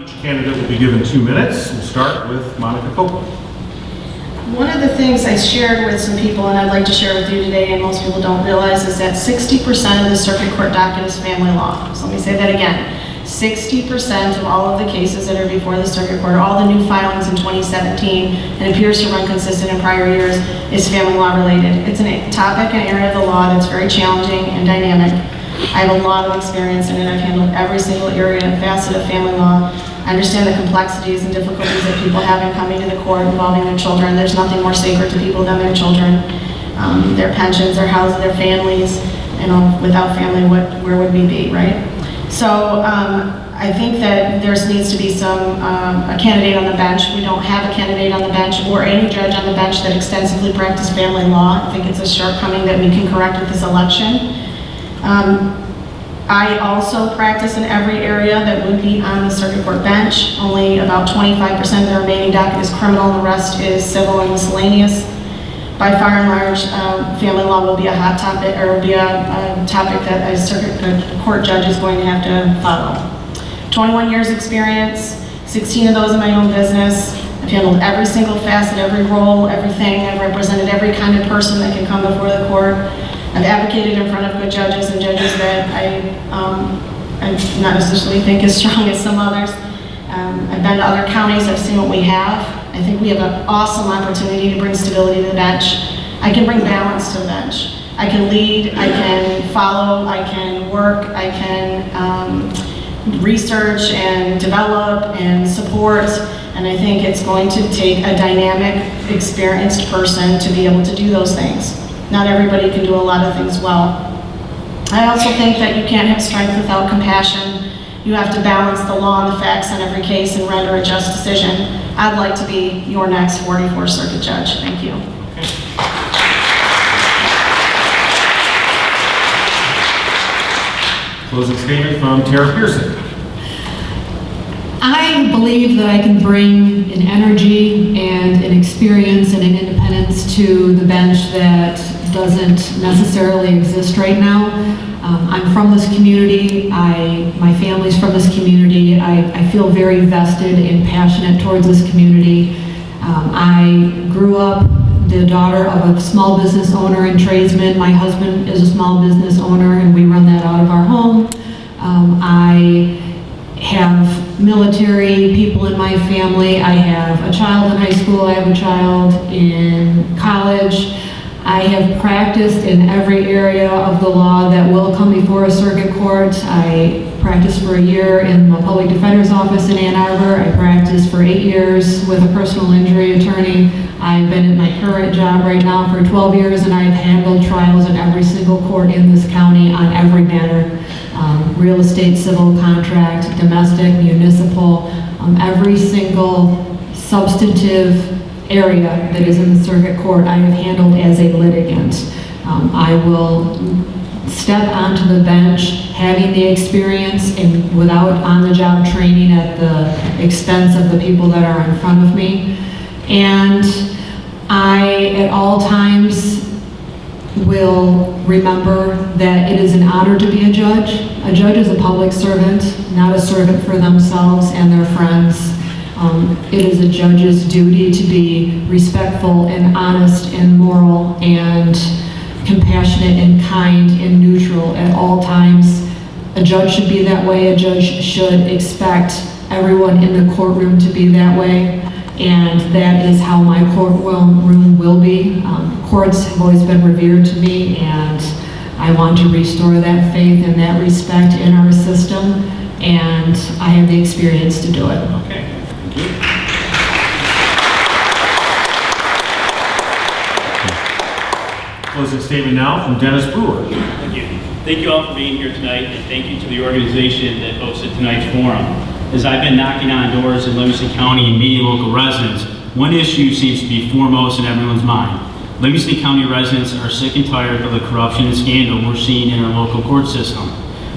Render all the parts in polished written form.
Each candidate will be given 2 minutes. We'll start with Monica Copeland. One of the things I shared with some people, and I'd like to share with you today, and most people don't realize, is that 60% of the circuit court docket is family law. So let me say that again. 60% of all of the cases that are before the circuit court, all the new filings in 2017, and appears to run consistent in prior years, is family law related. It's a topic and area of the law that's very challenging and dynamic. I have a lot of experience in it. I've handled every single area and facet of family law. I understand the complexities and difficulties that people have in coming to the court involving their children. There's nothing more sacred to people than their children, their pensions, their houses, their families. You know, without family, where would we be, right? So I think that there needs to be a candidate on the bench. We don't have a candidate on the bench or any judge on the bench that extensively practiced family law. I think it's a shortcoming that we can correct with this election. I also practice in every area that would be on the circuit court bench. Only about 25% of the remaining docket is criminal, and the rest is civil and miscellaneous. By far and large, family law will be a hot topic, or will be a topic that a circuit court judge is going to have to follow. 21 years experience, 16 of those in my own business. I've handled every single facet, every role, everything. I've represented every kind of person that can come before the court. I've advocated in front of good judges and judges that I not necessarily think as strong as some others. I've been to other counties, I've seen what we have. I think we have an awesome opportunity to bring stability to the bench. I can bring balance to the bench. I can lead, I can follow, I can work, I can research and develop and support. And I think it's going to take a dynamic, experienced person to be able to do those things. Not everybody can do a lot of things well. I also think that you can't have strength without compassion. You have to balance the law and the facts on every case and render a just decision. I'd like to be your next 44th Circuit Judge. Thank you. Closing statement from Tara Pearson. I believe that I can bring an energy and an experience and an independence to the bench that doesn't necessarily exist right now. I'm from this community. My family's from this community. I feel very vested and passionate towards this community. I grew up the daughter of a small business owner and tradesman. My husband is a small business owner, and we run that out of our home. I have military people in my family. I have a child in high school. I have a child in college. I have practiced in every area of the law that will come before a circuit court. I practiced for a year in the public defender's office in Ann Arbor. I practiced for 8 years with a personal injury attorney. I've been in my current job right now for 12 years, and I've handled trials in every single court in this county on every matter. Real estate, civil contract, domestic, municipal, every single substantive area that is in the circuit court I have handled as a litigant. I will step onto the bench having the experience and without on-the-job training at the expense of the people that are in front of me. And I, at all times, will remember that it is an honor to be a judge. A judge is a public servant, not a servant for themselves and their friends. It is a judge's duty to be respectful and honest and moral and compassionate and kind and neutral at all times. A judge should be that way. A judge should expect everyone in the courtroom to be that way. And that is how my courtroom will be. Courts have always been revered to me, and I want to restore that faith and that respect in our system, and I have the experience to do it. Okay, thank you. Closing statement now from Dennis Brewer. Thank you. Thank you all for being here tonight, and thank you to the organization that hosted tonight's forum. As I've been knocking on doors in Livingston County and meeting local residents, one issue seems to be foremost in everyone's mind. Livingston County residents are sick and tired of the corruption and scandal we're seeing in our local court system.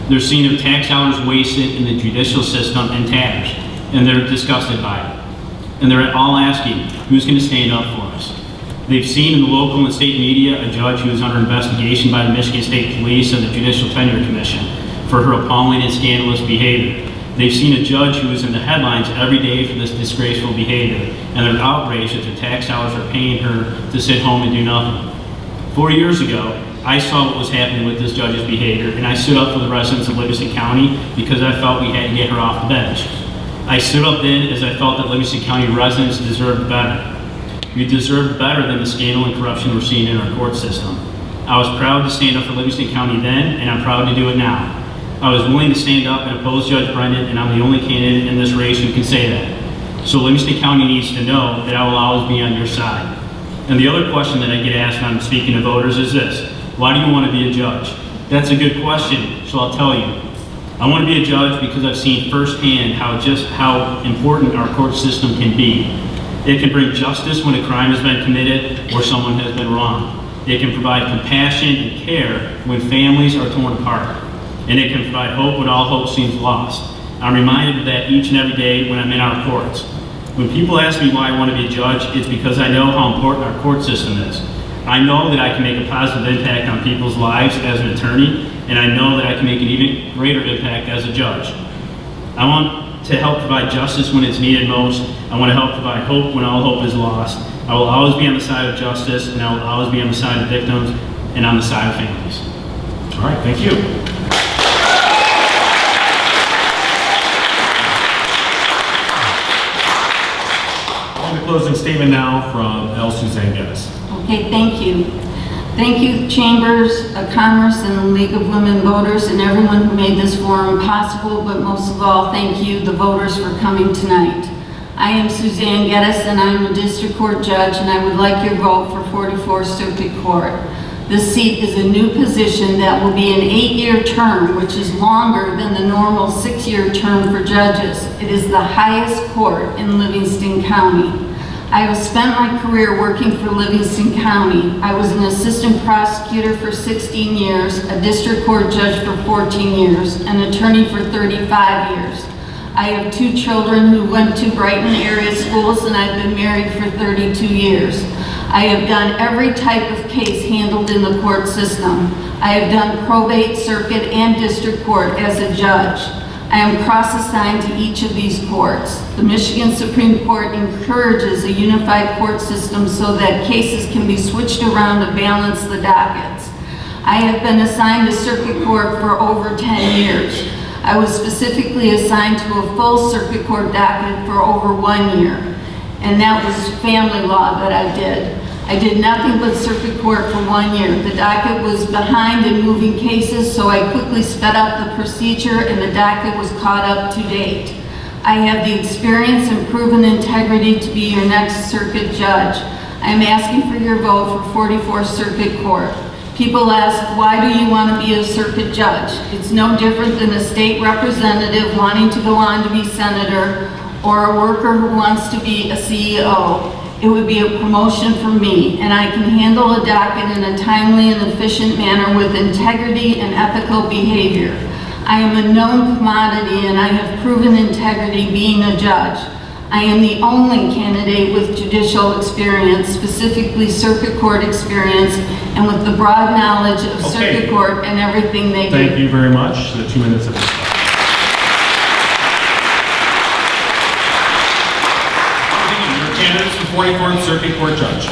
They're seeing their tax dollars wasted in the judicial system in tatters, and they're disgusted by it. And they're all asking, who's going to stand up for us? They've seen in the local and state media a judge who is under investigation by the Michigan State Police and the Judicial Tenure Commission for her appalling and scandalous behavior. They've seen a judge who is in the headlines every day for this disgraceful behavior, and they're outraged that their tax dollars are paying her to sit home and do nothing. 4 years ago, I saw what was happening with this judge's behavior, and I stood up for the residents of Livingston County because I felt we had to get her off the bench. I stood up then as I felt that Livingston County residents deserved better. We deserved better than the scandal and corruption we're seeing in our court system. I was proud to stand up for Livingston County then, and I'm proud to do it now. I was willing to stand up and oppose Judge Brendan, and I'm the only candidate in this race who can say that. So Livingston County needs to know that I will always be on your side. And the other question that I get asked when I'm speaking to voters is this: why do you want to be a judge? That's a good question, so I'll tell you. I want to be a judge because I've seen firsthand how important our court system can be. It can bring justice when a crime has been committed or someone has been wronged. It can provide compassion and care when families are torn apart. And it can provide hope when all hope seems lost. I'm reminded of that each and every day when I'm in our courts. When people ask me why I want to be a judge, it's because I know how important our court system is. I know that I can make a positive impact on people's lives as an attorney, and I know that I can make an even greater impact as a judge. I want to help provide justice when it's needed most. I want to help provide hope when all hope is lost. I will always be on the side of justice, and I will always be on the side of victims and on the side of families. All right, thank you. And the closing statement now from L. Suzanne Geddis. Okay, thank you. Thank you, Chambers of Commerce and the League of Women Voters and everyone who made this forum possible, but most of all, thank you, the voters, for coming tonight. I am Suzanne Geddis, and I'm a district court judge, and I would like your vote for 44th Circuit Court. This seat is a new position that will be an 8-year term, which is longer than the normal 6-year term for judges. It is the highest court in Livingston County. I have spent my career working for Livingston County. I was an assistant prosecutor for 16 years, a district court judge for 14 years, an attorney for 35 years. I have 2 children who went to Brighton area schools, and I've been married for 32 years. I have done every type of case handled in the court system. I have done probate, circuit, and district court as a judge. I am cross-assigned to each of these courts. The Michigan Supreme Court encourages a unified court system so that cases can be switched around to balance the dockets. I have been assigned to circuit court for over 10 years. I was specifically assigned to a full circuit court docket for over 1 year, and that was family law that I did. I did nothing but circuit court for 1 year. The docket was behind in moving cases, so I quickly sped up the procedure, and the docket was caught up to date. I have the experience and proven integrity to be your next circuit judge. I am asking for your vote for 44th Circuit Court. People ask, why do you want to be a circuit judge? It's no different than a state representative wanting to go on to be senator, or a worker who wants to be a CEO. It would be a promotion for me, and I can handle a docket in a timely and efficient manner with integrity and ethical behavior. I am a known commodity, and I have proven integrity being a judge. I am the only candidate with judicial experience, specifically circuit court experience, and with the broad knowledge of circuit court and everything they do. Thank you very much. The 2 minutes have expired. Your candidates for 44th Circuit Court Judge.